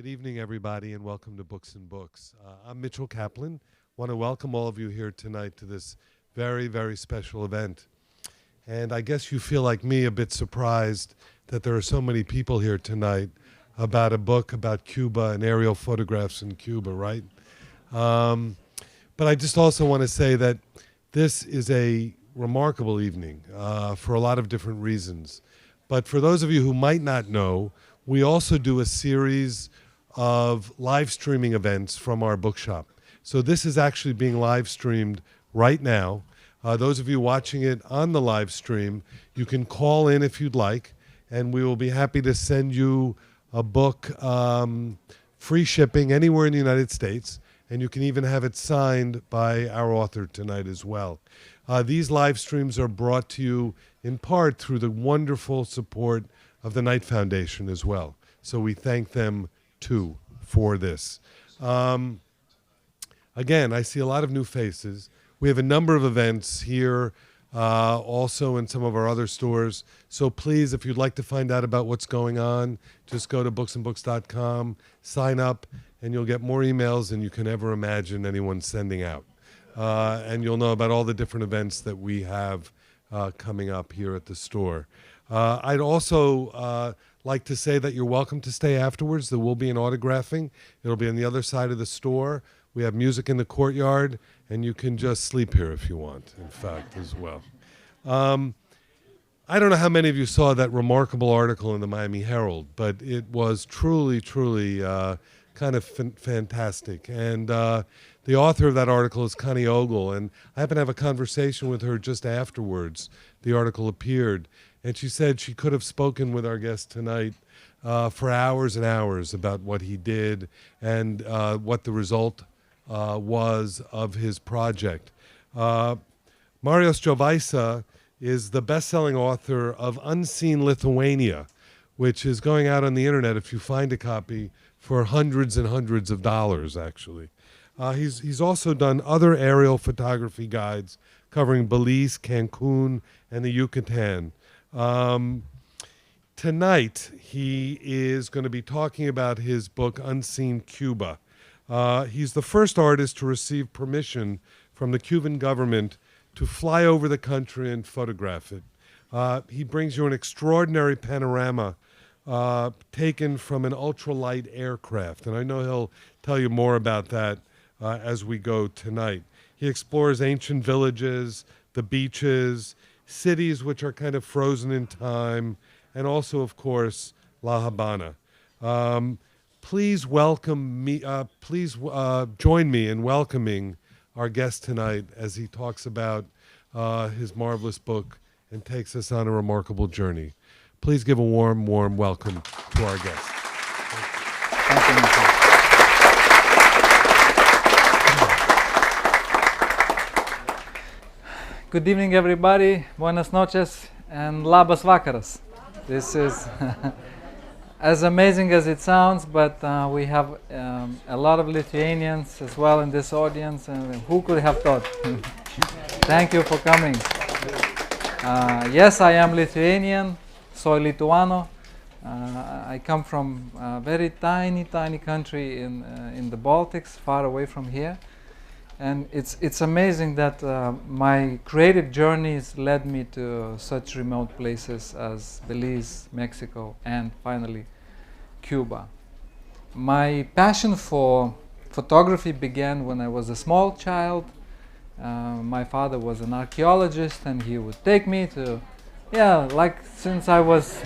Good evening, everybody, and welcome to Books and Books. I'm Mitchell Kaplan. Want to welcome all of you here tonight to this very, very special event. And I guess you feel like me a bit surprised that there are so many people here tonight about a book about Cuba and aerial photographs in Cuba, right? But I just also want to say that this is a remarkable evening for a lot of different reasons. But for those of you who might not know, we also do a series of live streaming events from our bookshop. So this is actually being live streamed right now. Those of you watching it on the live stream, you can call in if you'd like, and we will be happy to send you a book, free shipping anywhere in the United States, and you can even have it signed by our author tonight as well. These live streams are brought to you in part through the wonderful support of the Knight Foundation as well. So we thank them too for this. Again, I see a lot of new faces. We have a number of events here, also in some of our other stores. So please, if you'd like to find out about what's going on, just go to booksandbooks.com, sign up, and you'll get more emails than you can ever imagine anyone sending out. And you'll know about all the different events that we have coming up here at the store. I'd also like to say that you're welcome to stay afterwards. There will be an autographing. It'll be on the other side of the store. We have music in the courtyard, and you can just sleep here if you want, in fact, as well. I don't know how many of you saw that remarkable article in the Miami Herald, but it was truly, truly kind of fantastic. And the author of that article is Connie Ogle, and I happened to have a conversation with her just afterwards the article appeared. And she said she could have spoken with our guest tonight for hours and hours about what he did and what the result was of his project. Marius Jovaisa is the best-selling author of Unseen Lithuania, which is going out on the internet, if you find a copy, for hundreds and hundreds of dollars, actually. He's also done other aerial photography guides covering Belize, Cancun, and the Yucatan. Tonight, he is going to be talking about his book, Unseen Cuba. He's the first artist to receive permission from the Cuban government to fly over the country and photograph it. He brings you an extraordinary panorama taken from an ultralight aircraft, and I know he'll tell you more about that as we go tonight. He explores ancient villages, the beaches, cities which are kind of frozen in time, and also, of course, La Havana. Please welcome me. Please join me in welcoming our guest tonight as he talks about his marvelous book and takes us on a remarkable journey. Please give a warm, warm welcome to our guest. Thank you, Michael. Good evening, everybody. Buenas noches and labas vakaras. This is as amazing as it sounds, but we have a lot of Lithuanians as well in this audience, and who could have thought? Thank you for coming. Yes, I am Lithuanian, soy lituano. I come from a very tiny country in the Baltics, far away from here. And it's amazing that my creative journeys led me to such remote places as Belize, Mexico, and finally Cuba. My passion for photography began when I was a small child. My father was an archaeologist, and he would take me to, like since I was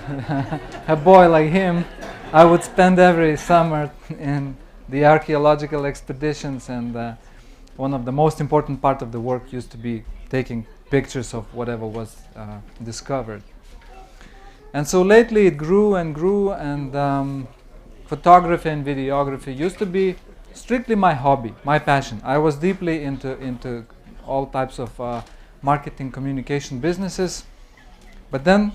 a boy like him, I would spend every summer in the archaeological expeditions, and one of the most important part of the work used to be taking pictures of whatever was discovered. And so lately it grew, and photography and videography used to be strictly my hobby, my passion. I was deeply into all types of marketing communication businesses. But then,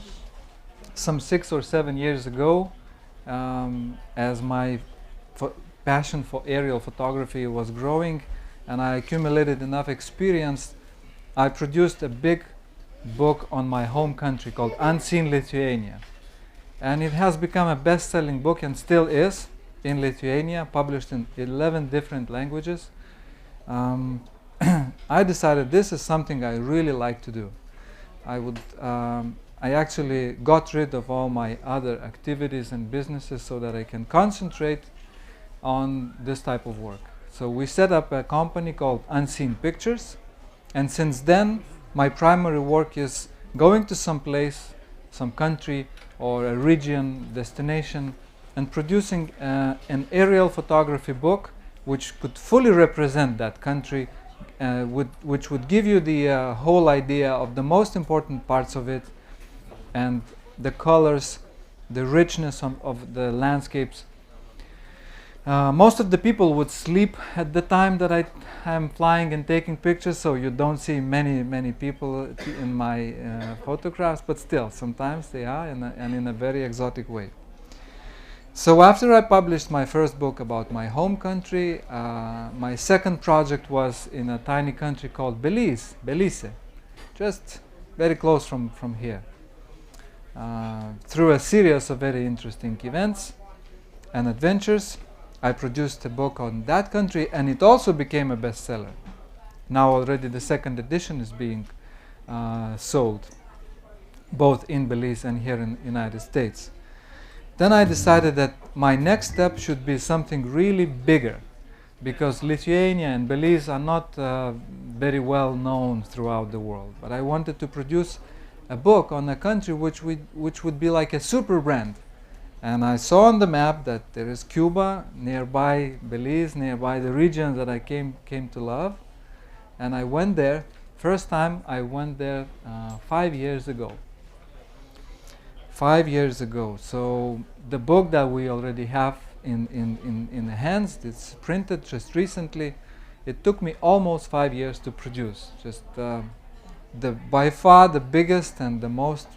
some 6 or 7 years ago, as my passion for aerial photography was growing, and I accumulated enough experience, I produced a big book on my home country called Unseen Lithuania. And it has become a best-selling book and still is. in Lithuania, published in 11 different languages. I decided this is something I really like to do. I actually got rid of all my other activities and businesses so that I can concentrate on this type of work. So we set up a company called Unseen Pictures, and since then my primary work is going to some place, some country or a region, destination, and producing an aerial photography book which could fully represent that country, which would give you the whole idea of the most important parts of it, and the colors, the richness of the landscapes. Most of the people would sleep at the time that I am flying and taking pictures, so you don't see many people in my photographs, but still, sometimes they are, and in a very exotic way. So after I published my first book about my home country, my second project was in a tiny country called Belize, just very close from here. Through a series of very interesting events and adventures, I produced a book on that country, and it also became a bestseller. Now already the second edition is being sold, both in Belize and here in the United States. Then I decided that my next step should be something really bigger, because Lithuania and Belize are not very well known throughout the world. But I wanted to produce a book on a country which would be like a super brand. And I saw on the map that there is Cuba nearby Belize, nearby the region that I came to love. And I went there. First time I went there 5 years ago. 5 years ago. So the book that we already have in the hands, it's printed just recently. It took me almost 5 years to produce. Just by far the biggest and the most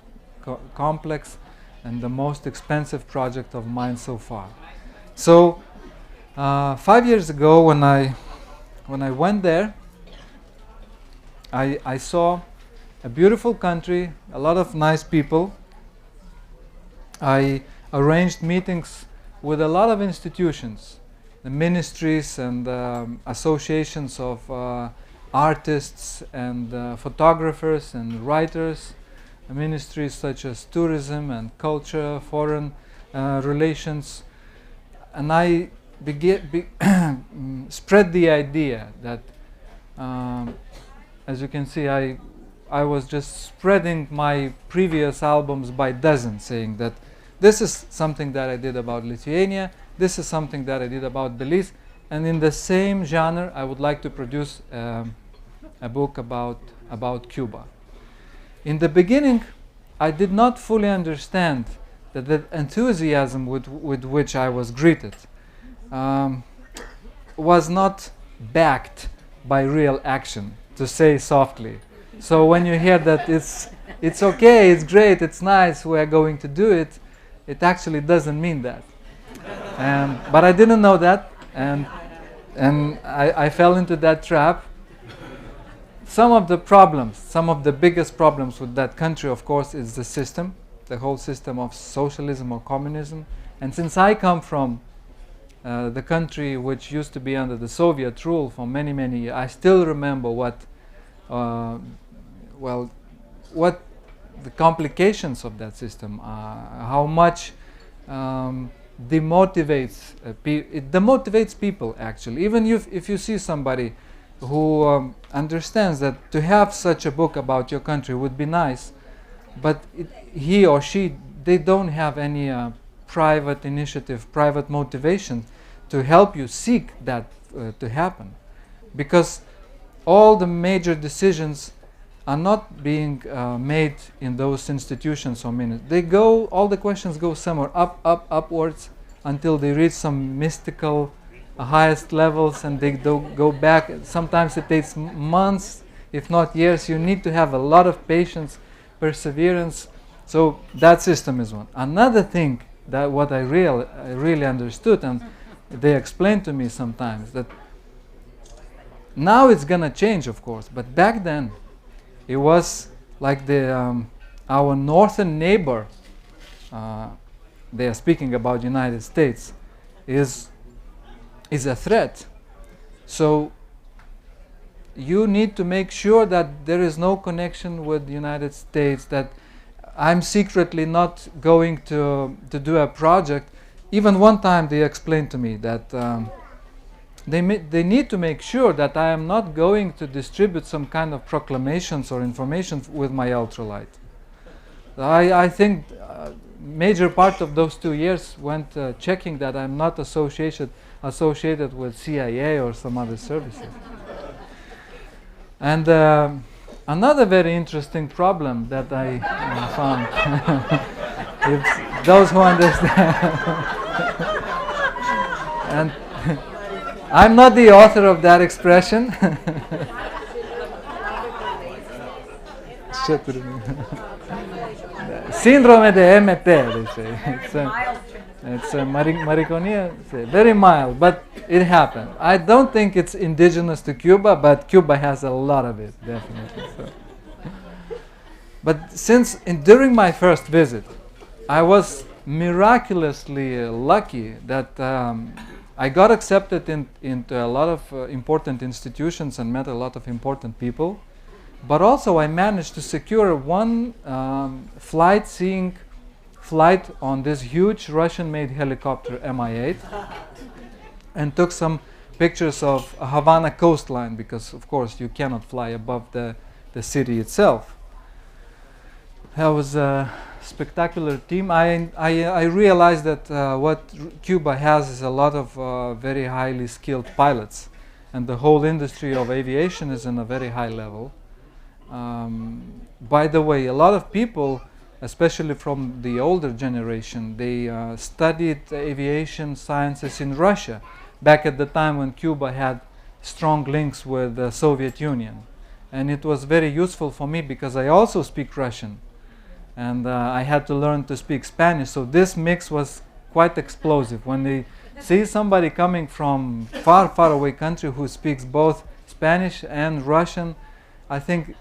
complex and the most expensive project of mine so far. So 5 years ago, when I went there, I saw a beautiful country, a lot of nice people. I arranged meetings with a lot of institutions, the ministries and associations of artists and photographers and writers, ministries such as tourism and culture, foreign relations, and I spread the idea that, as you can see, I was just spreading my previous albums by dozens, saying that this is something that I did about Lithuania, this is something that I did about Belize, and in the same genre I would like to produce a book about Cuba. In the beginning, I did not fully understand that the enthusiasm with which I was greeted was not backed by real action, to say softly. So when you hear that it's okay, it's great, it's nice, we are going to do it, it actually doesn't mean that. But I didn't know that, and I fell into that trap. Some of the biggest problems with that country, of course, is the system, the whole system of socialism or communism. And since I come from the country which used to be under the Soviet rule for many years, I still remember what the complications of that system are, how much it demotivates people, actually. Even if you see somebody who understands that to have such a book about your country would be nice, but he or she, they don't have any private initiative, private motivation to help you seek that to happen, because all the major decisions are not being made in those institutions or ministries. All the questions go somewhere upwards until they reach some mystical highest levels, and they go back. Sometimes it takes months, if not years. You need to have a lot of patience, perseverance. So that system is one. Another thing that what I really understood, and they explained to me sometimes, that now it's gonna change, of course, but back then it was like our northern neighbor. They are speaking about United States. is a threat. So you need to make sure that there is no connection with the United States, that I'm secretly not going to do a project. Even one time they explained to me that they need to make sure that I am not going to distribute some kind of proclamations or information with my ultralight. I think major part of those 2 years went checking that I'm not associated with CIA or some other services. And another very interesting problem that I found, if those who understand, and I'm not the author of that expression. Síndrome de MT, they say. It's a mariconia, very mild, but it happened. I don't think it's indigenous to Cuba, but Cuba has a lot of it, definitely. So. But during my first visit, I was miraculously lucky that I got accepted into a lot of important institutions and met a lot of important people. But also I managed to secure one flight on this huge Russian-made helicopter Mi-8 and took some pictures of Havana coastline, because of course you cannot fly above the city itself. That was a spectacular team. I realized that what Cuba has is a lot of very highly skilled pilots, and the whole industry of aviation is in a very high level. By the way, a lot of people, especially from the older generation, they studied aviation sciences in Russia back at the time when Cuba had strong links with the Soviet Union. And it was very useful for me because I also speak Russian, and I had to learn to speak Spanish, so this mix was quite explosive. When they see somebody coming from far away country who speaks both Spanish and Russian, I think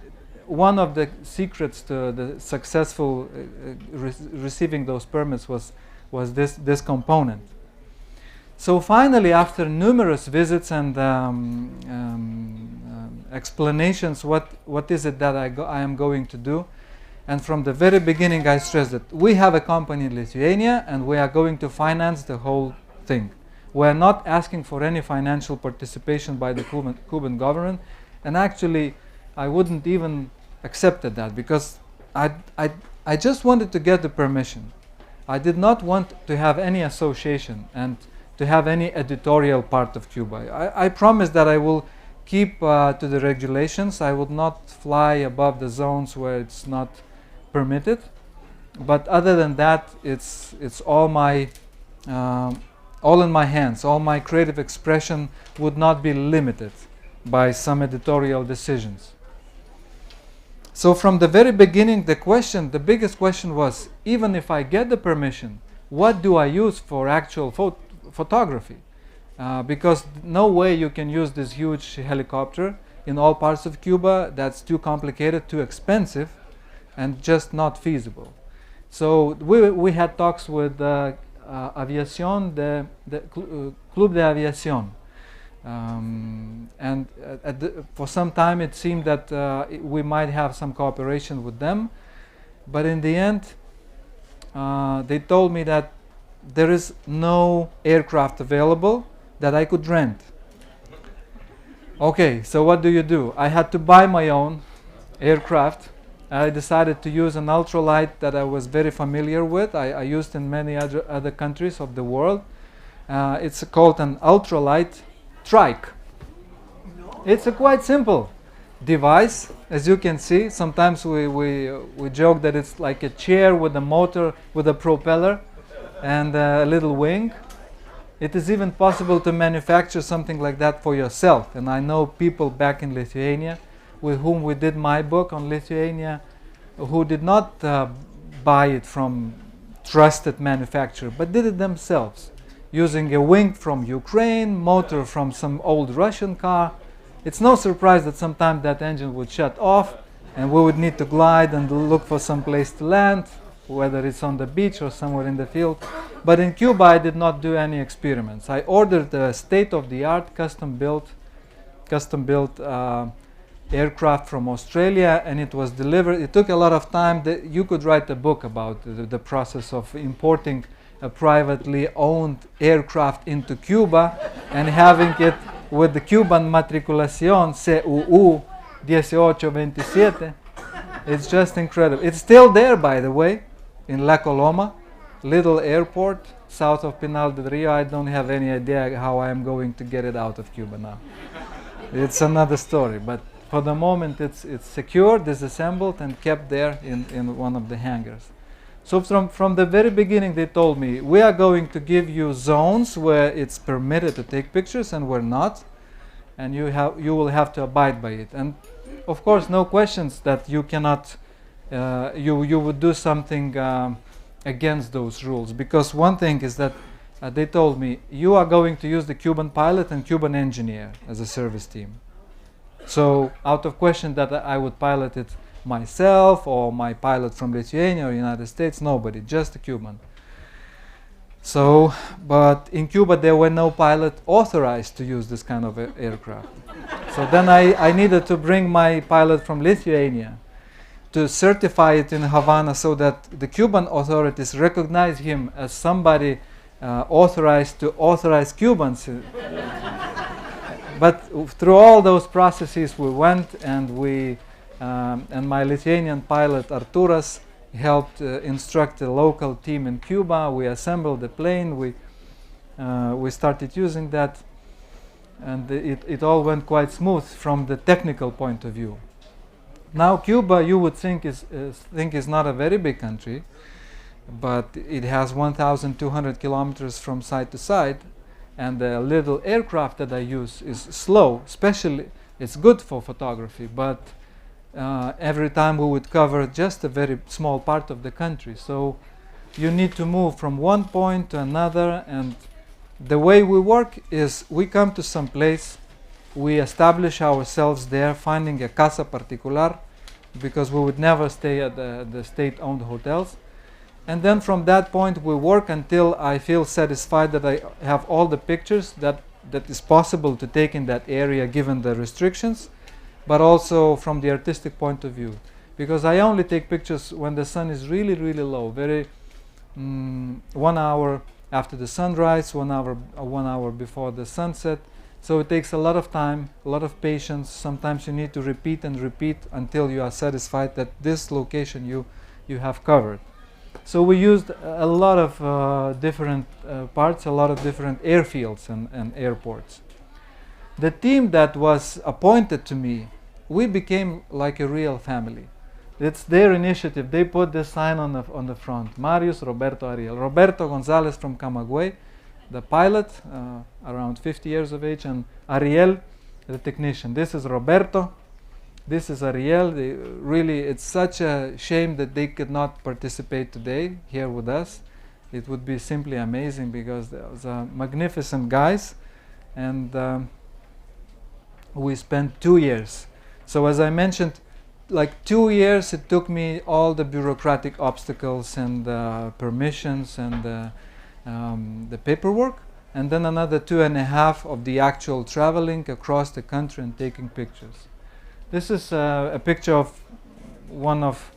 one of the secrets to the successful receiving those permits was this component. So finally, after numerous visits and explanations, what is it that I am going to do, and from the very beginning I stressed that we have a company in Lithuania and we are going to finance the whole thing. We are not asking for any financial participation by the Cuban government, and actually I wouldn't even accepted that because I just wanted to get the permission. I did not want to have any association and to have any editorial part of Cuba. I promised that I will keep to the regulations. I would not fly above the zones where it's not permitted. But other than that, it's all in my hands. All my creative expression would not be limited by some editorial decisions. So from the very beginning, the biggest question was, even if I get the permission, what do I use for actual photography? Because no way you can use this huge helicopter in all parts of Cuba. That's too complicated, too expensive, and just not feasible. So we had talks with Aviación, the Club de Aviación. And for some time it seemed that we might have some cooperation with them, but in the end they told me that there is no aircraft available that I could rent. Okay, so what do? I had to buy my own aircraft. I decided to use an ultralight that I was very familiar with. I used in many other countries of the world. It's called an ultralight trike. It's a quite simple device, as you can see. Sometimes we joke that it's like a chair with a motor, with a propeller and a little wing. It is even possible to manufacture something like that for yourself. And I know people back in Lithuania with whom we did my book on Lithuania who did not buy it from trusted manufacturer, but did it themselves, using a wing from Ukraine, motor from some old Russian car. It's no surprise that sometimes that engine would shut off and we would need to glide and look for some place to land. whether it's on the beach or somewhere in the field. But in Cuba, I did not do any experiments. I ordered a state-of-the-art custom-built aircraft from Australia, and it was delivered. It took a lot of time. You could write a book about the process of importing a privately owned aircraft into Cuba and having it with the Cuban matriculación CUU 1827. It's just incredible. It's still there, by the way, in La Coloma, little airport south of Pinal del Rio. I don't have any idea how I am going to get it out of Cuba now. It's another story, but for the moment it's secured, disassembled, and kept there in one of the hangars. So from the very beginning they told me, we are going to give you zones where it's permitted to take pictures and where not, and you will have to abide by it. And of course no questions that you cannot, you would do something against those rules, because one thing is that they told me, you are going to use the Cuban pilot and Cuban engineer as a service team. So out of question that I would pilot it myself or my pilot from Lithuania or United States, nobody, just a Cuban. So, but in Cuba there were no pilot authorized to use this kind of aircraft. So then I needed to bring my pilot from Lithuania to certify it in Havana so that the Cuban authorities recognize him as somebody authorized to authorize Cubans. But through all those processes we went, and and my Lithuanian pilot Arturas helped instruct a local team in Cuba. We assembled the plane, we started using that, and it all went quite smooth from the technical point of view. Now Cuba, you would think is not a very big country, but it has 1,200 kilometers from side to side, and the little aircraft that I use is slow. Especially, it's good for photography, but every time we would cover just a very small part of the country. So you need to move from one point to another, and the way we work is we come to some place, we establish ourselves there, finding a casa particular, because we would never stay at the state-owned hotels. And then from that point we work until I feel satisfied that I have all the pictures that is possible to take in that area given the restrictions, but also from the artistic point of view. Because I only take pictures when the sun is really, really low, 1 hour after the sunrise, 1 hour before the sunset. So it takes a lot of time, a lot of patience. Sometimes you need to repeat and repeat until you are satisfied that this location you have covered. So we used a lot of different parts, a lot of different airfields and airports. The team that was appointed to me, we became like a real family. It's their initiative. They put the sign on the front. Marius, Roberto, Ariel. Roberto Gonzalez from Camagüey, the pilot, around 50 years of age, and Ariel, the technician. This is Roberto. This is Ariel. Really, it's such a shame that they could not participate today here with us. It would be simply amazing because those are magnificent guys, and we spent 2 years. So as I mentioned, like 2 years it took me all the bureaucratic obstacles and permissions and the paperwork, and then another 2.5 of the actual traveling across the country and taking pictures. This is a picture of one of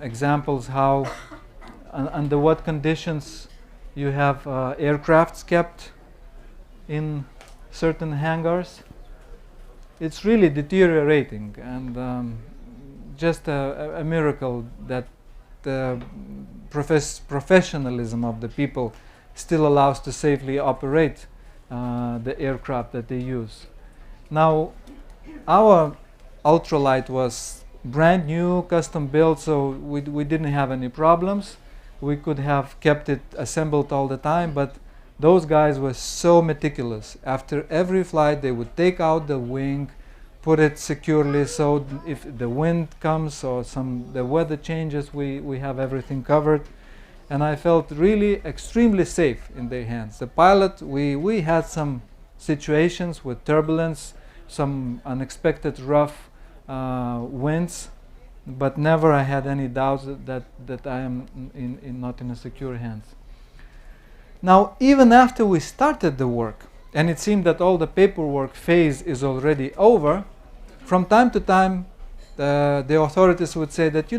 examples how under what conditions you have aircrafts kept in certain hangars. It's really deteriorating, and just a miracle that the professionalism of the people still allows to safely operate the aircraft that they use. Now, our ultralight was brand new, custom built, so we didn't have any problems. We could have kept it assembled all the time, but those guys were so meticulous. After every flight they would take out the wing, put it securely, so if the wind comes or the weather changes, we have everything covered. And I felt really extremely safe in their hands. The pilot, we had some situations with turbulence, some unexpected rough winds, but never I had any doubts that I am not in a secure hands. Now, even after we started the work, and it seemed that all the paperwork phase is already over, from time to time the authorities would say that,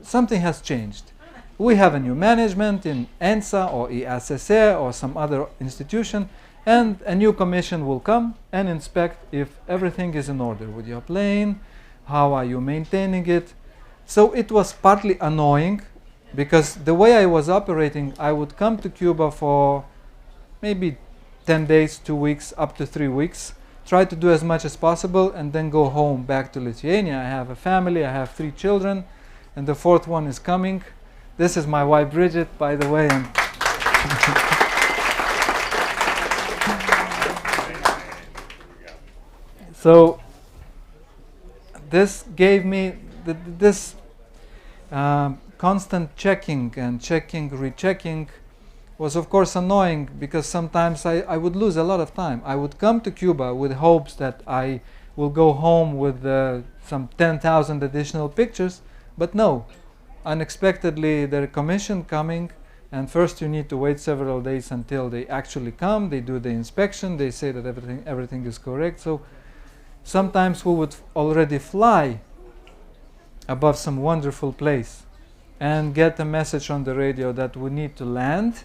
something has changed. We have a new management in ENSA or IACC or some other institution, and a new commission will come and inspect if everything is in order with your plane, how are you maintaining it. So it was partly annoying, because the way I was operating, I would come to Cuba for maybe 10 days, 2 weeks, up to 3 weeks, try to do as much as possible, and then go home back to Lithuania. I have a family, I have 3 children, and the 4th one is coming. This is my wife Bridget, by the way. And so this gave me this constant checking and rechecking was of course annoying, because sometimes I would lose a lot of time. I would come to Cuba with hopes that I will go home with some 10,000 additional pictures, but no. Unexpectedly, the commission coming, and first you need to wait several days until they actually come. They do the inspection, they say that everything is correct. So sometimes we would already fly above some wonderful place and get a message on the radio that we need to land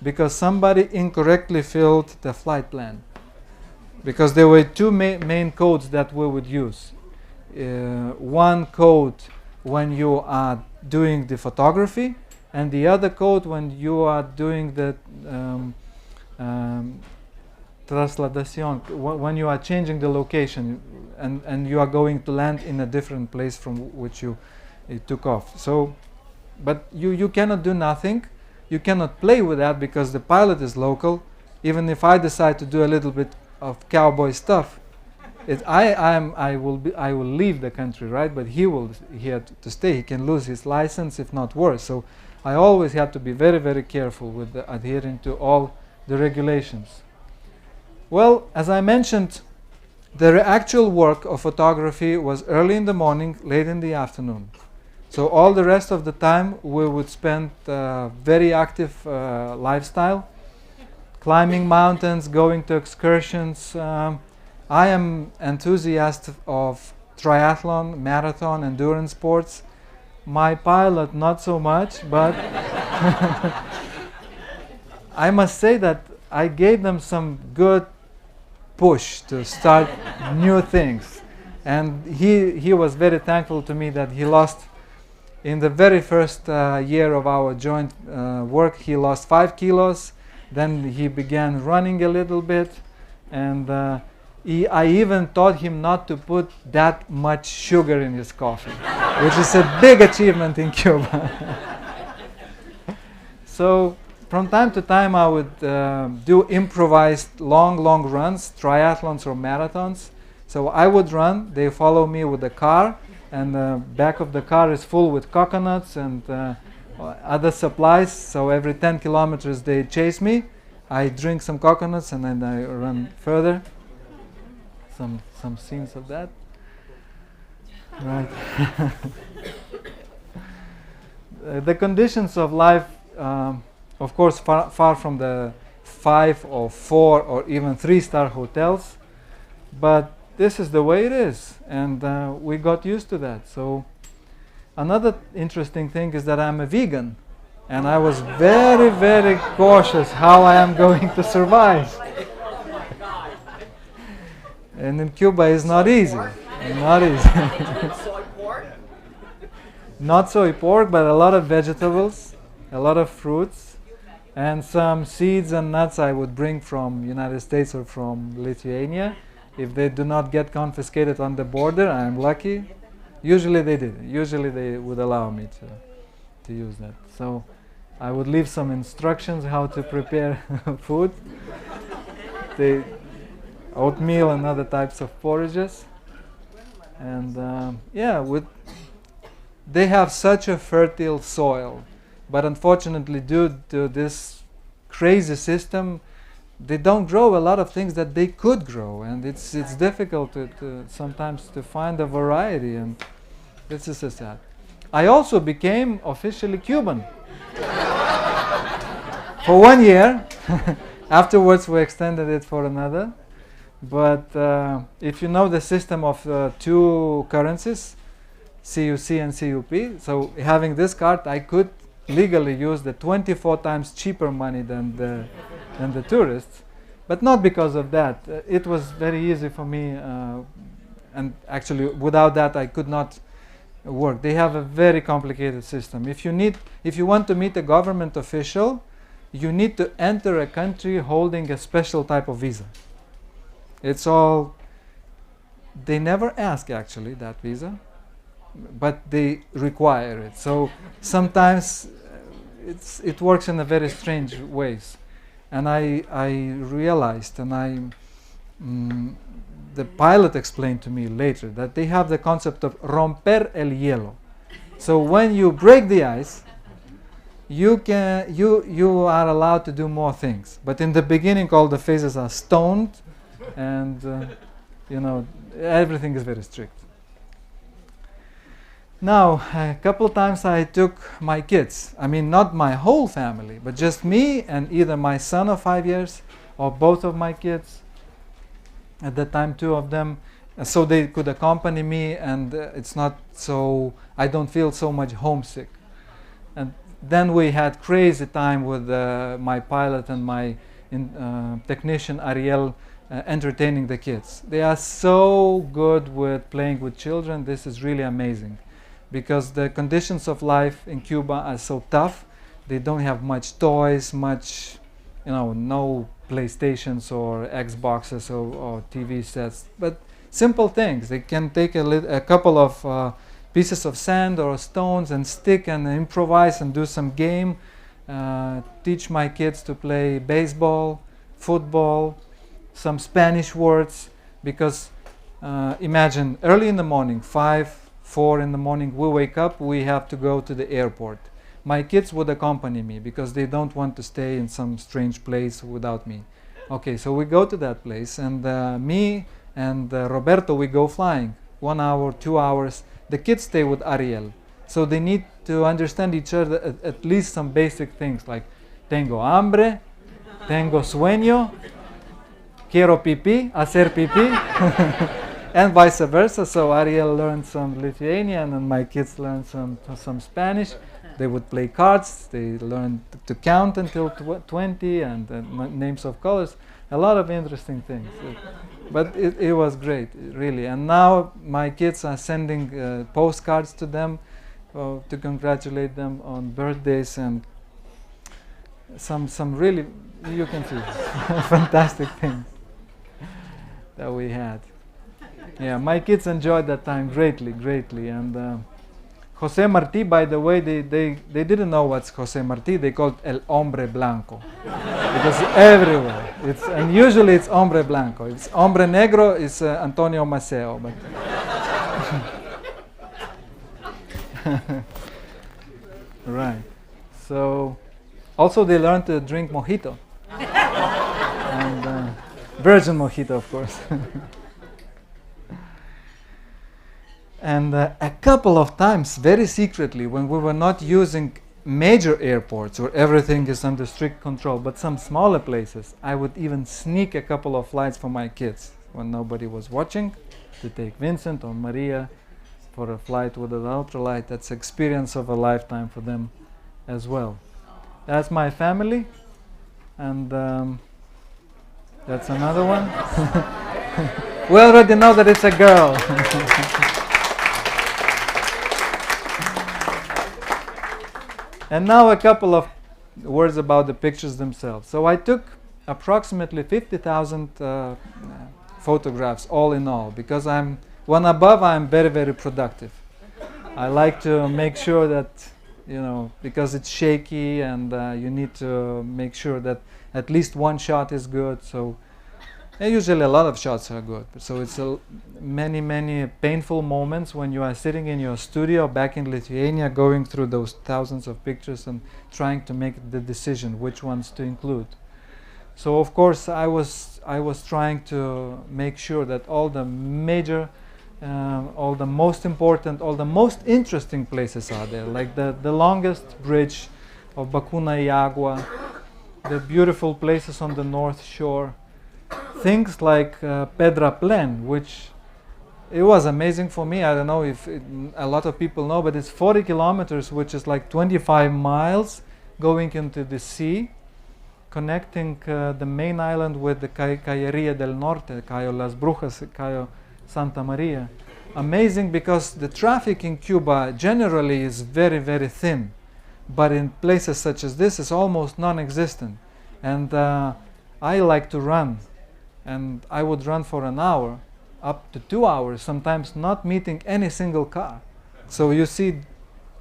because somebody incorrectly filled the flight plan. Because there were 2 main codes that we would use. One code when you are doing the photography, and the other code when you are doing the trasladación, when you are changing the location and you are going to land in a different place from which you took off. So, but you cannot do nothing. You cannot play with that because the pilot is local. Even if I decide to do a little bit of cowboy stuff, I will leave the country, right? But he had to stay. He can lose his license, if not worse. So I always have to be very, very careful with adhering to all the regulations. Well, as I mentioned, the actual work of photography was early in the morning, late in the afternoon. So all the rest of the time we would spend very active lifestyle, climbing mountains, going to excursions. I am enthusiast of triathlon, marathon, endurance sports. My pilot, not so much, but I must say that I gave them some good push to start new things. And he was very thankful to me that he lost, in the very first year of our joint work, he lost 5 kilos. Then he began running a little bit, and I even taught him not to put that much sugar in his coffee, which is a big achievement in Cuba. So from time to time I would do improvised long runs, triathlons or marathons. So I would run, they follow me with the car, and the back of the car is full with coconuts and other supplies. So every 10 kilometers they chase me. I drink some coconuts and then I run further. Some scenes of that. Right. The conditions of life, of course, far from the 5 or 4 or even 3-star hotels, but this is the way it is, and we got used to that. So another interesting thing is that I'm a vegan, and I was very, very cautious how I am going to survive. And in Cuba it's not easy. Not easy. Soy pork? Not soy pork, but a lot of vegetables, a lot of fruits, and some seeds and nuts I would bring from United States or from Lithuania. If they do not get confiscated on the border, I'm lucky. Usually they did. Usually they would allow me to use that. So I would leave some instructions how to prepare food. Oatmeal and other types of porridges. And they have such a fertile soil, but unfortunately due to this crazy system, they don't grow a lot of things that they could grow, and it's difficult to sometimes to find a variety, and This is so sad. I also became officially Cuban for 1 year. Afterwards, we extended it for another. But if you know the system of two currencies, CUC and CUP, so having this card, I could legally use the 24 times cheaper money than the tourists. But not because of that. It was very easy for me, and actually without that I could not work. They have a very complicated system. If you want to meet a government official, you need to enter a country holding a special type of visa. It's all, they never ask actually that visa, but they require it. So sometimes it works in a very strange ways. And I realized, and the pilot explained to me later, that they have the concept of romper el hielo. So when you break the ice, you are allowed to do more things. But in the beginning, all the phases are stoned, and everything is very strict. Now, a couple times I took my kids. I mean, not my whole family, but just me and either my son of 5 years or both of my kids. At that time, 2 of them, so they could accompany me, and it's not so, I don't feel so much homesick. And then we had crazy time with my pilot and my technician Ariel entertaining the kids. They are so good with playing with children. This is really amazing, because the conditions of life in Cuba are so tough. They don't have much toys, no PlayStations or Xboxes or TV sets, but simple things. They can take a couple of pieces of sand or stones and stick and improvise and do some game. Teach my kids to play baseball, football, some Spanish words, because imagine early in the morning, 4 in the morning, we wake up, we have to go to the airport. My kids would accompany me because they don't want to stay in some strange place without me. Okay, so we go to that place, and me and Roberto, we go flying 1 hour, 2 hours. The kids stay with Ariel, so they need to understand each other at least some basic things like tengo hambre, tengo sueño, quiero pipí, hacer pipí, and vice versa. So Ariel learned some Lithuanian and my kids learned some Spanish. They would play cards. They learned to count until 20 and names of colors. A lot of interesting things. But it was great, really. And now my kids are sending postcards to them to congratulate them on birthdays, and some really, you can see, fantastic things that we had. Yeah, my kids enjoyed that time greatly. And Jose Marti, by the way, they didn't know what's Jose Marti. They called El Hombre Blanco because everywhere and usually it's Hombre Blanco. It's Hombre Negro is Antonio Maceo. But right. So also they learned to drink mojito and virgin mojito, of course. And a couple of times, very secretly, when we were not using major airports where everything is under strict control, but some smaller places, I would even sneak a couple of flights for my kids when nobody was watching, to take Vincent or Maria for a flight with an ultralight. That's experience of a lifetime for them as well. That's my family, and that's another one. We already know that it's a girl. And now a couple of words about the pictures themselves. So I took approximately 50,000 photographs all in all, because I'm very, very productive. I like to make sure that, because it's shaky, and you need to make sure that at least one shot is good. So usually a lot of shots are good. So it's many painful moments when you are sitting in your studio back in Lithuania, going through those thousands of pictures and trying to make the decision which ones to include. So of course I was trying to make sure that all the major all the most important, all the most interesting places are there, like the longest bridge of Bacuna y Agua, the beautiful places on the north shore, things like Pedraplen, which it was amazing for me. I don't know if a lot of people know, but it's 40 kilometers, which is like 25 miles going into the sea, connecting the main island with the Cayeria del Norte, Cayo Las Brujas, Cayo Santa Maria. Amazing, because the traffic in Cuba generally is very, very thin, but in places such as this is almost non-existent. And I like to run, and I would run for an hour, up to 2 hours, sometimes not meeting any single car. So you see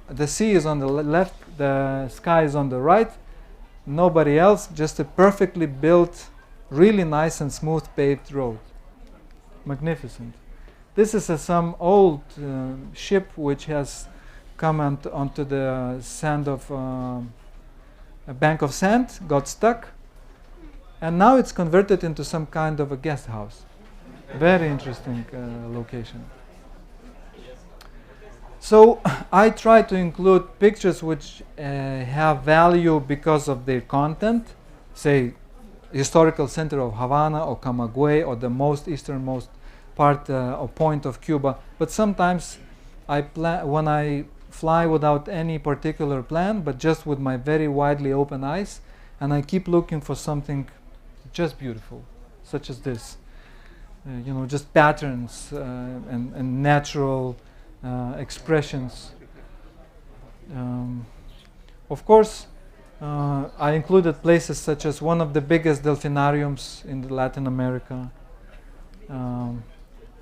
the sea is on the left, the sky is on the right, nobody else, just a perfectly built, really nice and smooth paved road. Magnificent. This is some old ship which has come onto the sand of a bank of sand, got stuck, and now it's converted into some kind of a guest house. Very interesting location. So I try to include pictures which have value because of their content, say historical center of Havana or Camagüey or the most easternmost part or point of Cuba. But sometimes when I fly without any particular plan, but just with my very widely open eyes, and I keep looking for something just beautiful, such as this. Just patterns and natural expressions. Of course, I included places such as one of the biggest delphinariums in Latin America,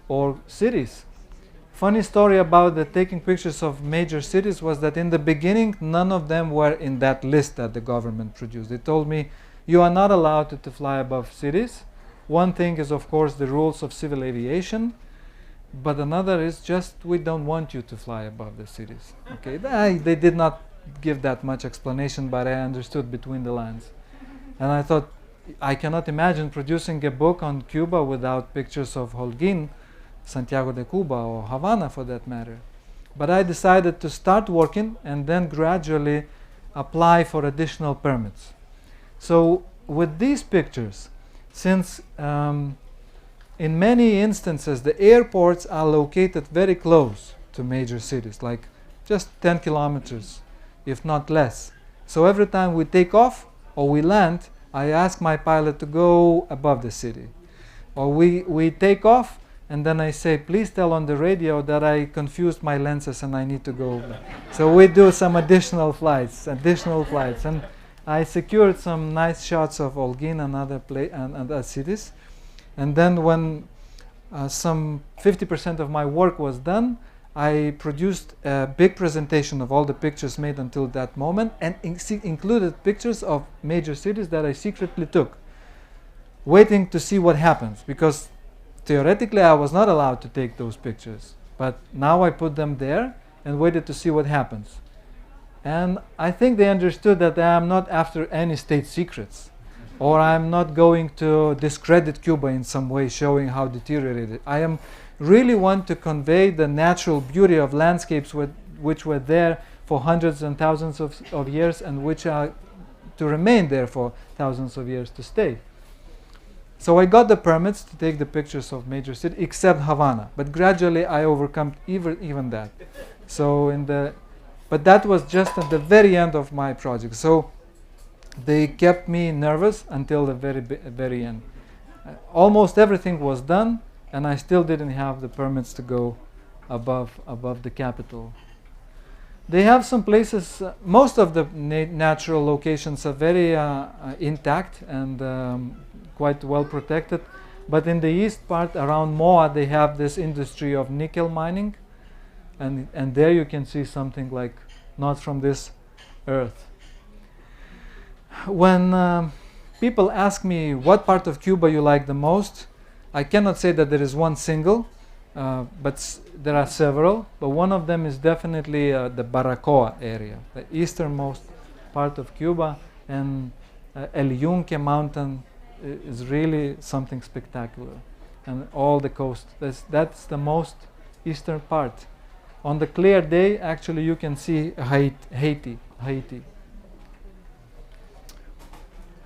or cities. Funny story about taking pictures of major cities was that in the beginning, none of them were in that list that the government produced. They told me, you are not allowed to fly above cities. One thing is, of course, the rules of civil aviation, but another is just we don't want you to fly above the cities. Okay, they did not give that much explanation, but I understood between the lines. And I thought, I cannot imagine producing a book on Cuba without pictures of Holguin, Santiago de Cuba, or Havana for that matter. But I decided to start working and then gradually apply for additional permits. So with these pictures, since in many instances the airports are located very close to major cities, like just 10 kilometers, if not less. So every time we take off or we land, I ask my pilot to go above the city. Or we take off, and then I say, please tell on the radio that I confused my lenses and I need to go. So we do some additional flights. And I secured some nice shots of Holguin and other cities. And then when some 50% of my work was done, I produced a big presentation of all the pictures made until that moment, and included pictures of major cities that I secretly took, waiting to see what happens, because theoretically I was not allowed to take those pictures, but now I put them there and waited to see what happens. And I think they understood that I am not after any state secrets, or I am not going to discredit Cuba in some way, showing how deteriorated. I am really want to convey the natural beauty of landscapes which were there for hundreds and thousands of years, and which are to remain there for thousands of years to stay. So I got the permits to take the pictures of major cities, except Havana. But gradually I overcome even that. But that was just at the very end of my project. So they kept me nervous until the very end. Almost everything was done, and I still didn't have the permits to go above the capital. They have some places, most of the natural locations are very intact and quite well protected. But in the east part, around Moa, they have this industry of nickel mining. And there you can see something like not from this earth. When people ask me what part of Cuba you like the most, I cannot say that there is one single, but there are several. But one of them is definitely the Baracoa area, the easternmost part of Cuba. And El Yunque mountain is really something spectacular. And all the coast, that's the most eastern part. On the clear day, actually, you can see Haiti.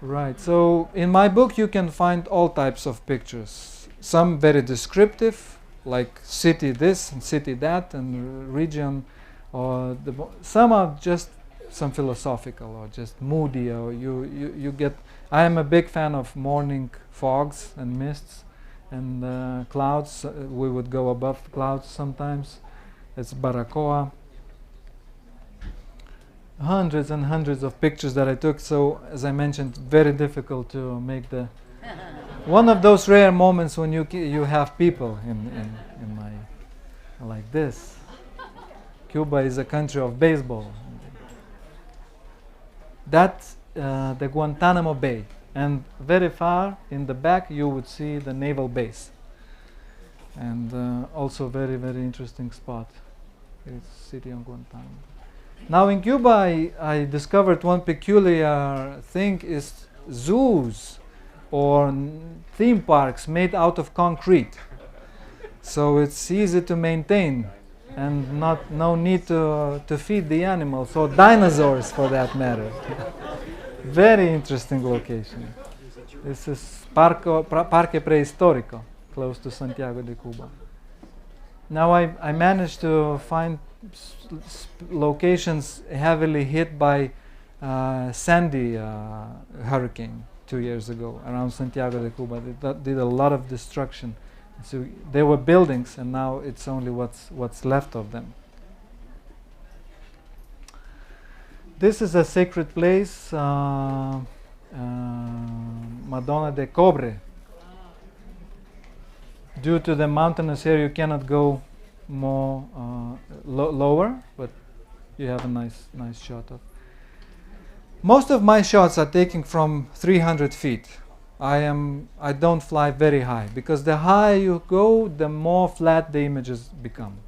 Right. So in my book, you can find all types of pictures. Some very descriptive, like city this and city that, and region, or some are just some philosophical or just moody. Or you get. I am a big fan of morning fogs and mists and clouds. We would go above the clouds sometimes. It's Baracoa. Hundreds and hundreds of pictures that I took. So, as I mentioned, very difficult to make the one of those rare moments when you have people in my like this. Cuba is a country of baseball. That's the Guantanamo Bay, and very far in the back you would see the naval base, and also very interesting spot. It's city of Guantanamo. Now in Cuba, I discovered one peculiar thing is zoos or theme parks made out of concrete. So it's easy to maintain and no need to feed the animals or dinosaurs for that matter. Very interesting location. This is Parque Prehistórico, close to Santiago de Cuba. Now I managed to find locations heavily hit by Sandy hurricane 2 years ago around Santiago de Cuba. They did a lot of destruction. So there were buildings, and now it's only what's left of them. This is a sacred place, Madonna de Cobre. Due to the mountainous area, you cannot go more lower, but you have a nice shot of. Most of my shots are taken from 300 feet. I don't fly very high, because the higher you go, the more flat the images become,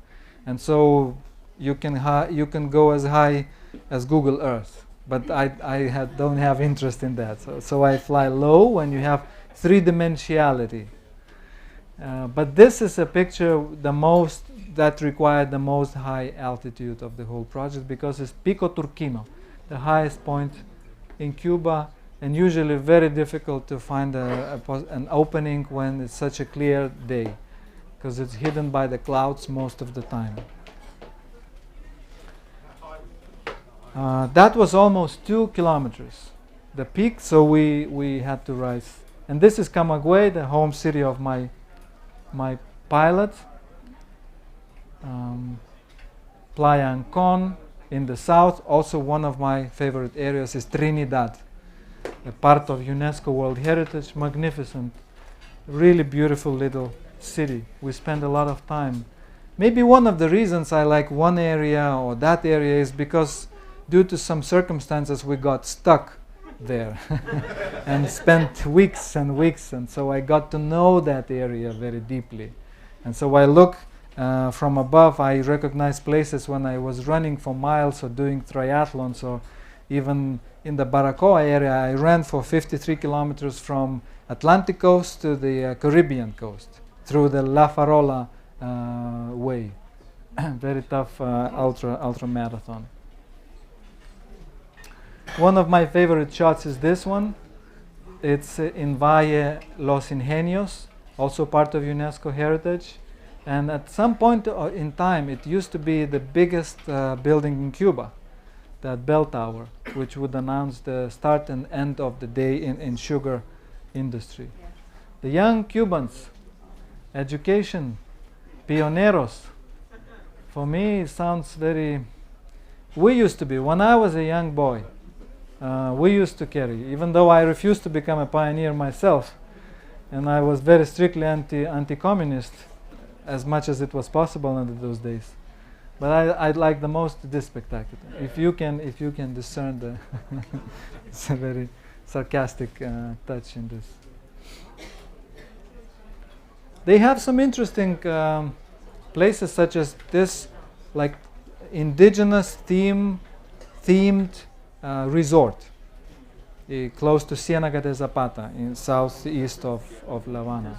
and so you can go as high as Google Earth. But I don't have interest in that, so I fly low when you have three-dimensionality. But this is a picture that required the most high altitude of the whole project, because it's Pico Turquino, the highest point in Cuba, and usually very difficult to find an opening when it's such a clear day, because it's hidden by the clouds most of the time. That was almost 2 kilometers, the peak, so we had to rise. And this is Camagüey, the home city of my pilot. Playa Ancon in the south. Also one of my favorite areas is Trinidad, a part of UNESCO World Heritage. Magnificent, really beautiful little city. We spend a lot of time. Maybe one of the reasons I like one area or that area is because due to some circumstances we got stuck there and spent weeks and weeks, and so I got to know that area very deeply. And so I look from above, I recognize places when I was running for miles or doing triathlons, or even in the Baracoa area I ran for 53 kilometers from Atlantic coast to the Caribbean coast through the La Farola way. Very tough ultra marathon. One of my favorite shots is this one. It's in Valle Los Ingenios, also part of UNESCO Heritage. And at some point in time, it used to be the biggest building in Cuba, that bell tower, which would announce the start and end of the day in sugar industry. Yeah. The young Cubans, education, pioneros. For me, it sounds very. We used to be, when I was a young boy, we used to carry, even though I refused to become a pioneer myself, and I was very strictly anti-communist, as much as it was possible under those days. But I like the most this spectacular. If you can discern the, it's a very sarcastic touch in this. They have some interesting places, such as this, like indigenous themed resort close to Ciénaga de Zapata in southeast of La Habana.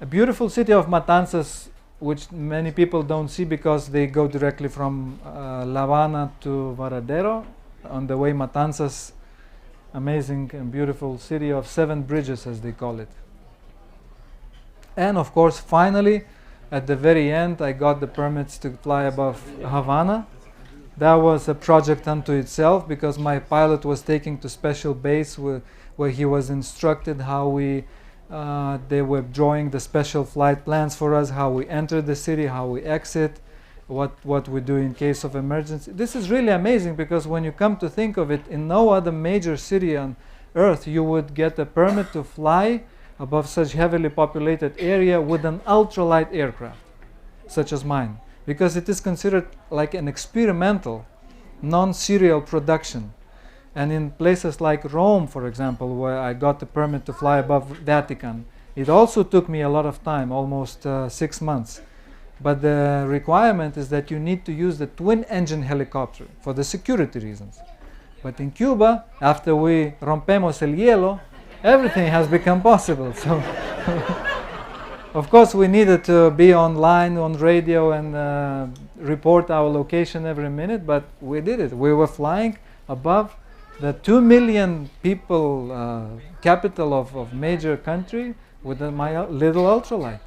A beautiful city of Matanzas which many people don't see because they go directly from La Habana to Varadero on the way Matanzas, amazing and beautiful city of 7 bridges, as they call it. And of course, finally, at the very end, I got the permits to fly above Havana. That was a project unto itself because my pilot was taken to special base where he was instructed how they were drawing the special flight plans for us, how we enter the city, how we exit, what we do in case of emergency. This is really amazing because when you come to think of it, in no other major city on earth you would get a permit to fly above such heavily populated area with an ultralight aircraft, such as mine, because it is considered like an experimental, non-serial production. And in places like Rome, for example, where I got the permit to fly above Vatican, it also took me a lot of time, almost 6 months. But the requirement is that you need to use the twin-engine helicopter for the security reasons. But in Cuba, after we rompemos el hielo, everything has become possible. So, of course, we needed to be online, on radio, and report our location every minute, but we did it. We were flying above the 2 million people capital of major country with my little ultralight.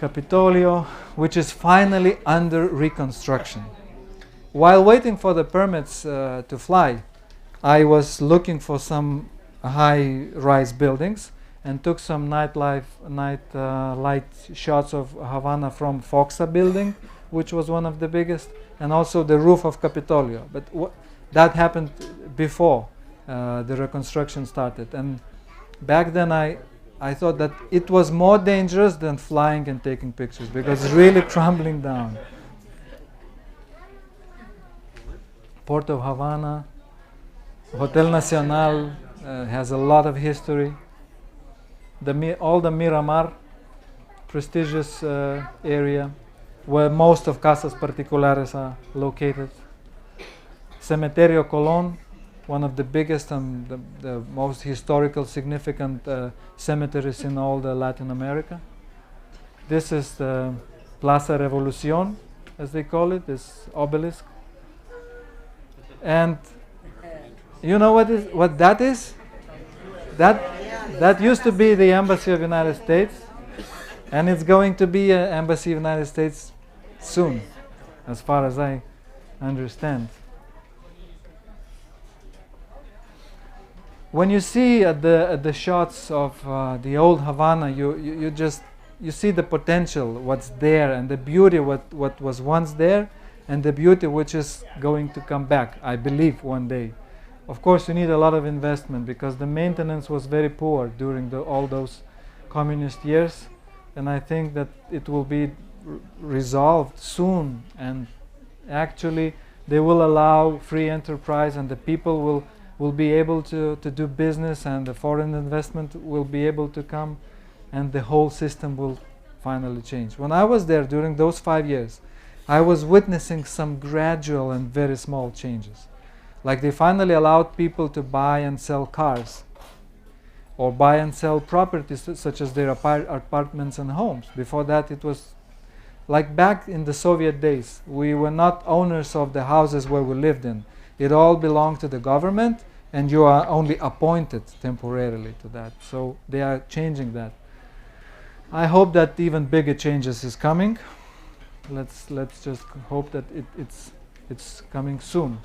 Capitolio, which is finally under reconstruction. While waiting for the permits to fly, I was looking for some high-rise buildings and took some night light shots of Havana from Foxa building, which was one of the biggest, and also the roof of Capitolio. But that happened before the reconstruction started. And back then I thought that it was more dangerous than flying and taking pictures because it's really crumbling down. Port of Havana, Hotel Nacional has a lot of history. All the Miramar, prestigious area where most of Casas Particulares are located. Cementerio Colón, one of the biggest and the most historical significant cemeteries in all the Latin America. This is the Plaza Revolucion, as they call it, this obelisk. And you know what that is? That used to be the Embassy of the United States, and it's going to be an Embassy of the United States soon, as far as I understand. When you see at the shots of the old Havana, you see the potential, what's there, and the beauty what was once there, and the beauty which is going to come back, I believe, one day. Of course, you need a lot of investment because the maintenance was very poor during all those communist years, and I think that it will be resolved soon, and actually they will allow free enterprise, and the people will be able to do business, and the foreign investment will be able to come, and the whole system will finally change. When I was there during those 5 years, I was witnessing some gradual and very small changes. Like they finally allowed people to buy and sell cars, or buy and sell properties such as their apartments and homes. Before that, it was like back in the Soviet days. We were not owners of the houses where we lived in. It all belonged to the government, and you are only appointed temporarily to that. So they are changing that. I hope that even bigger changes is coming. Let's just hope that it's coming soon.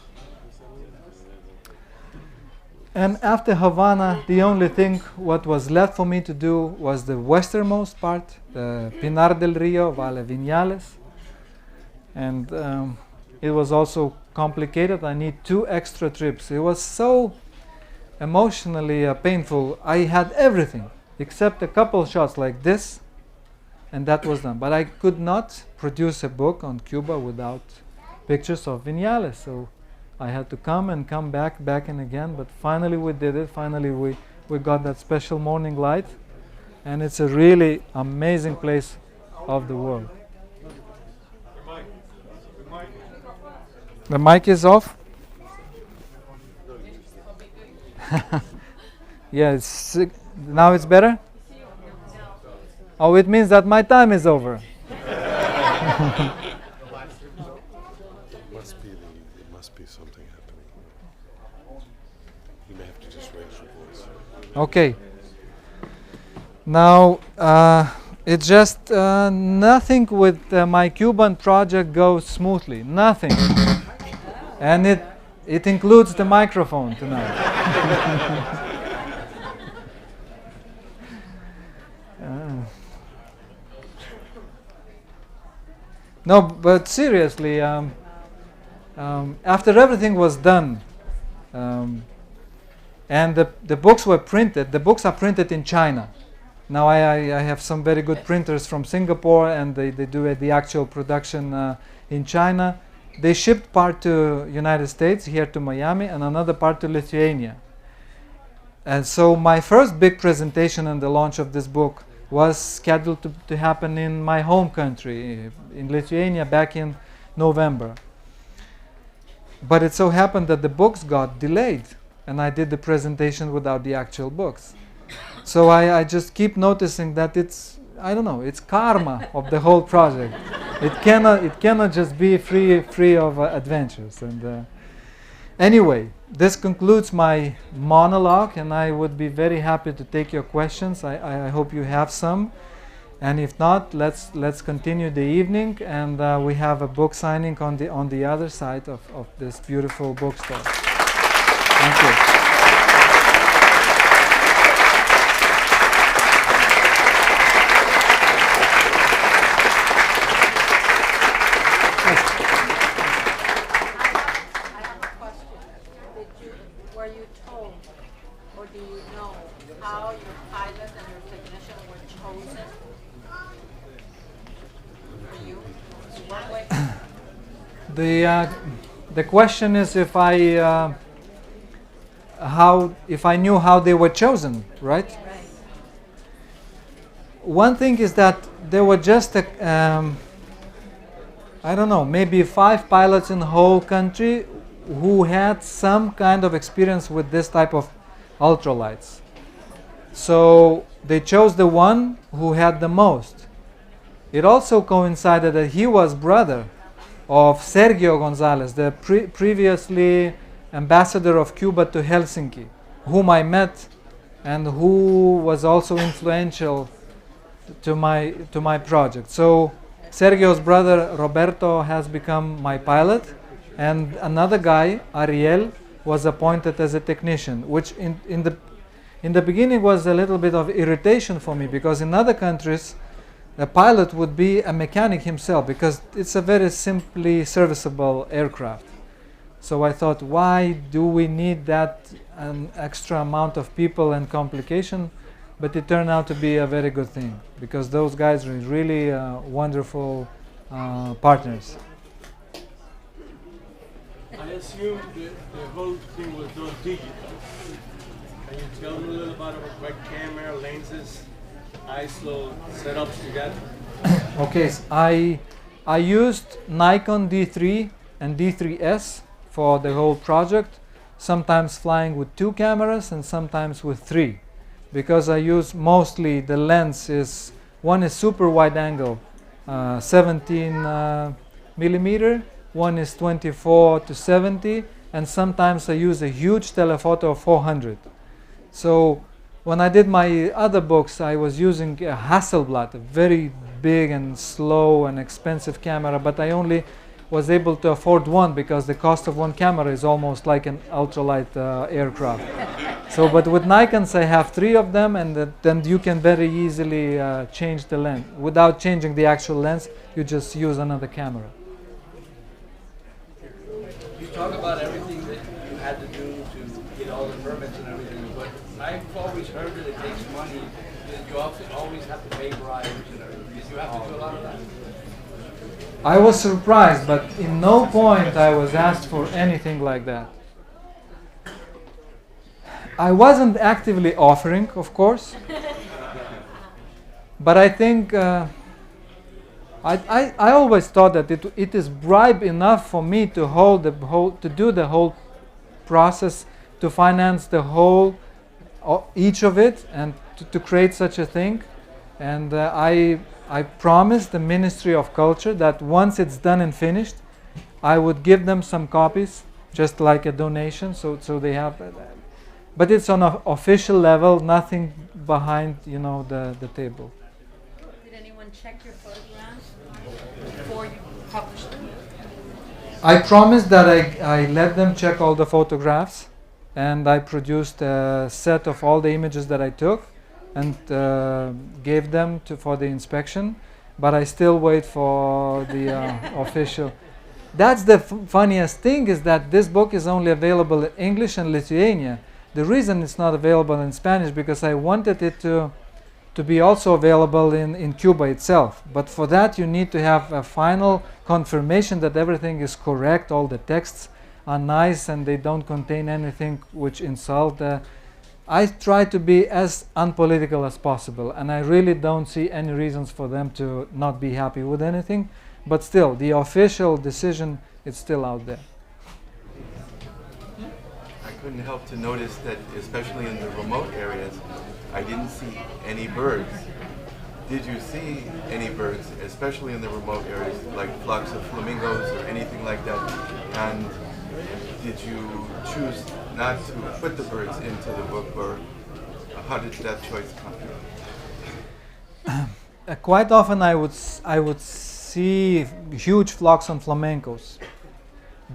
And after Havana, the only thing what was left for me to do was the westernmost part, the Pinar del Rio, Valle Viñales. And it was also complicated. I need 2 extra trips. It was so emotionally painful. I had everything except a couple shots like this, and that was done. But I could not produce a book on Cuba without pictures of Viñales. So I had to come back and again, but finally we did it. Finally we got that special morning light, and it's a really amazing place of the world. The mic is off? Yeah, now it's better? Oh, it means that my time is over. It must be something happening. You may have to just raise your voice. Okay. Now, it's just nothing with my Cuban project goes smoothly. Nothing. And it includes the microphone tonight. No, but seriously, after everything was done, and the books were printed, the books are printed in China. Now I have some very good printers from Singapore, and they do the actual production in China. They shipped part to United States, here to Miami, and another part to Lithuania. And so my first big presentation and the launch of this book was scheduled to happen in my home country, in Lithuania, back in November. But it so happened that the books got delayed, and I did the presentation without the actual books. So I just keep noticing that it's karma of the whole project. It cannot just be free of adventures. And anyway, this concludes my monologue, and I would be very happy to take your questions. I hope you have some, and if not, let's continue the evening, and we have a book signing on the other side of this beautiful bookstore. Thank you. The question is if I knew how they were chosen, right? One thing is that there were just maybe 5 pilots in the whole country who had some kind of experience with this type of ultralights. So they chose the one who had the most. It also coincided that he was brother of Sergio Gonzalez, the previously ambassador of Cuba to Helsinki, whom I met and who was also influential to my project. So Sergio's brother Roberto has become my pilot, and another guy, Ariel, was appointed as a technician, which in the beginning was a little bit of irritation for me, because in other countries the pilot would be a mechanic himself, because it's a very simply serviceable aircraft. So I thought, why do we need that an extra amount of people and complication? But it turned out to be a very good thing, because those guys are really wonderful partners. I assume the whole thing was done digital. Can you tell me a little about what camera, lenses, ISO setups you got? Okay, so I used Nikon D3 and D3S for the whole project, sometimes flying with 2 cameras and sometimes with 3, because I use mostly the lens is, one is super wide angle, 17 millimeter, one is 24 to 70, and sometimes I use a huge telephoto of 400. So when I did my other books, I was using a Hasselblad, a very big and slow and expensive camera, but I only was able to afford one because the cost of one camera is almost like an ultralight aircraft. So, but with Nikons I have 3 of them, and then you can very easily change the lens. Without changing the actual lens, you just use another camera. You talk about everything that you had to do to get all the permits and everything, but I've always heard that it takes money, that you always have to pay bribes and everything. Did you have to do a lot of that? I was surprised, but in no point I was asked for anything like that. I wasn't actively offering, of course, but I think I always thought that it is bribe enough for me to do the whole process, to finance the whole each of it, and to create such a thing. And I promised the Ministry of Culture that once it's done and finished, I would give them some copies, just like a donation, so they have. But it's on an official level, nothing behind, the table. Did anyone check your photographs before you published them? I promised that I let them check all the photographs, and I produced a set of all the images that I took and gave them for the inspection, but I still wait for the official. That's the funniest thing, is that this book is only available in English and Lithuania. The reason it's not available in Spanish, because I wanted it to be also available in Cuba itself. But for that you need to have a final confirmation that everything is correct, all the texts are nice and they don't contain anything which insult. I try to be as unpolitical as possible, and I really don't see any reasons for them to not be happy with anything. But still, the official decision is still out there. I couldn't help to notice that, especially in the remote areas, I didn't see any birds. Did you see any birds, especially in the remote areas, like flocks of flamingos or anything like that? And did you choose not to put the birds into the book, or how did that choice come? Quite often I would see huge flocks of flamencos.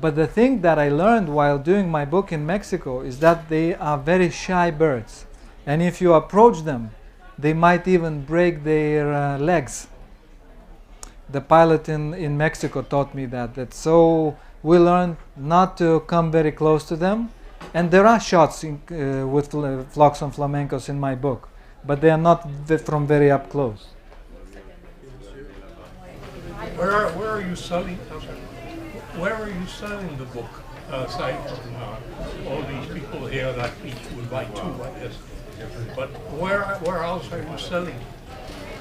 But the thing that I learned while doing my book in Mexico is that they are very shy birds. And if you approach them, they might even break their legs. The pilot in Mexico taught me that. So we learned not to come very close to them. And there are shots with flocks of flamencos in my book, but they are not from very up close. Where are you selling? Where are you selling the book? Aside from all these people here that each would buy two, I guess. But where else are you selling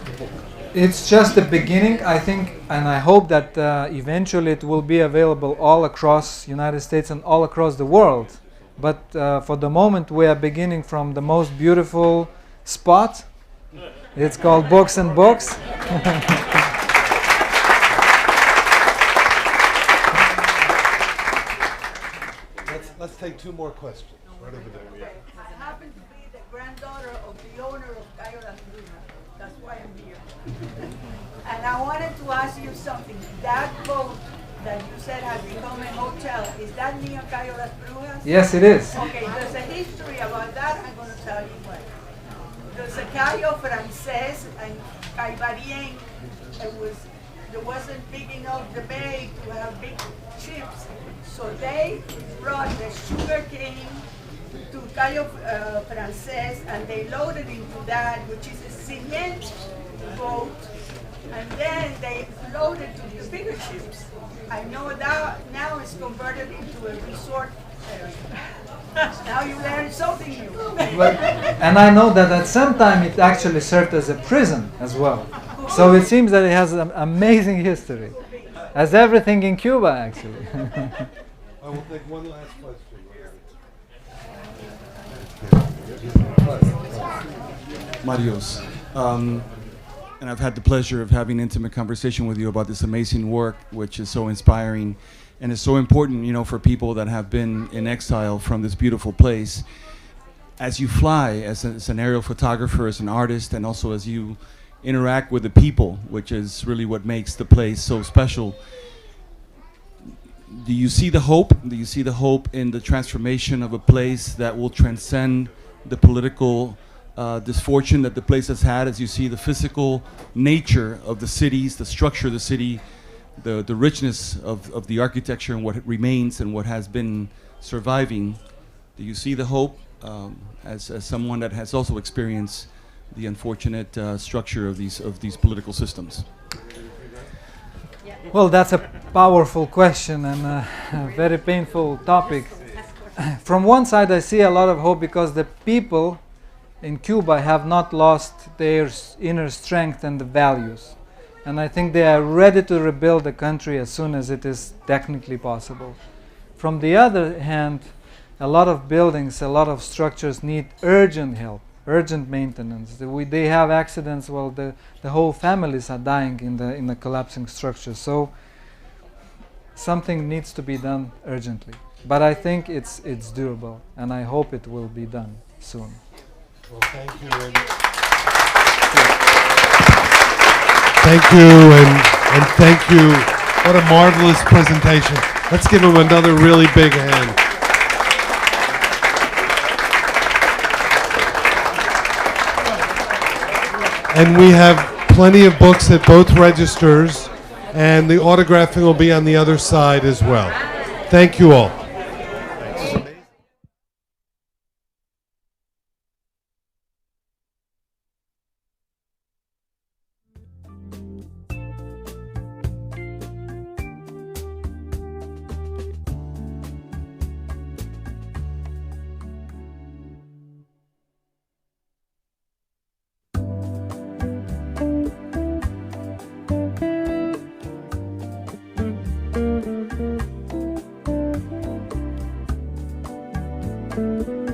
the book? It's just the beginning, I think, and I hope that eventually it will be available all across United States and all across the world. But for the moment, we are beginning from the most beautiful spot. It's called Books and Books. Let's take two more questions. Right over there. I happen to be the granddaughter of the owner of Cayo Las Brujas. That's why I'm here. And I wanted to ask you something. That boat that you said has become a hotel, is that near Cayo Las Brujas? Yes, it is. Okay, there's a history about that. I'm going to tell you what. There's a Cayo Frances and Caibarien. There wasn't big enough the bay to have big ships. So they brought the sugar cane to Cayo Frances, and they loaded into that, which is a cement boat, and then they loaded to the bigger ships. I know that now it's converted into a resort area. Now you learn something new. And I know that at some time it actually served as a prison as well. So it seems that it has an amazing history, as everything in Cuba actually. I will take one last question. Marius, and I've had the pleasure of having intimate conversation with you about this amazing work, which is so inspiring and is so important, for people that have been in exile from this beautiful place. As you fly, as an aerial photographer, as an artist, and also as you interact with the people, which is really what makes the place so special, do you see the hope? Do you see the hope in the transformation of a place that will transcend the political misfortune that the place has had, as you see the physical nature of the cities, the structure of the city, the richness of the architecture and what remains and what has been surviving? Do you see the hope as someone that has also experienced the unfortunate structure of these political systems? Well, that's a powerful question and a very painful topic. From one side, I see a lot of hope because the people in Cuba have not lost their inner strength and the values. And I think they are ready to rebuild the country as soon as it is technically possible. From the other hand, a lot of buildings, a lot of structures need urgent help, urgent maintenance. They have accidents. Well, the whole families are dying in the collapsing structure. So something needs to be done urgently. But I think it's doable, and I hope it will be done soon. Well, thank you. Thank you, and thank you. What a marvelous presentation. Let's give him another really big hand. And we have plenty of books at both registers, and the autographing will be on the other side as well. Thank you all. Thank you.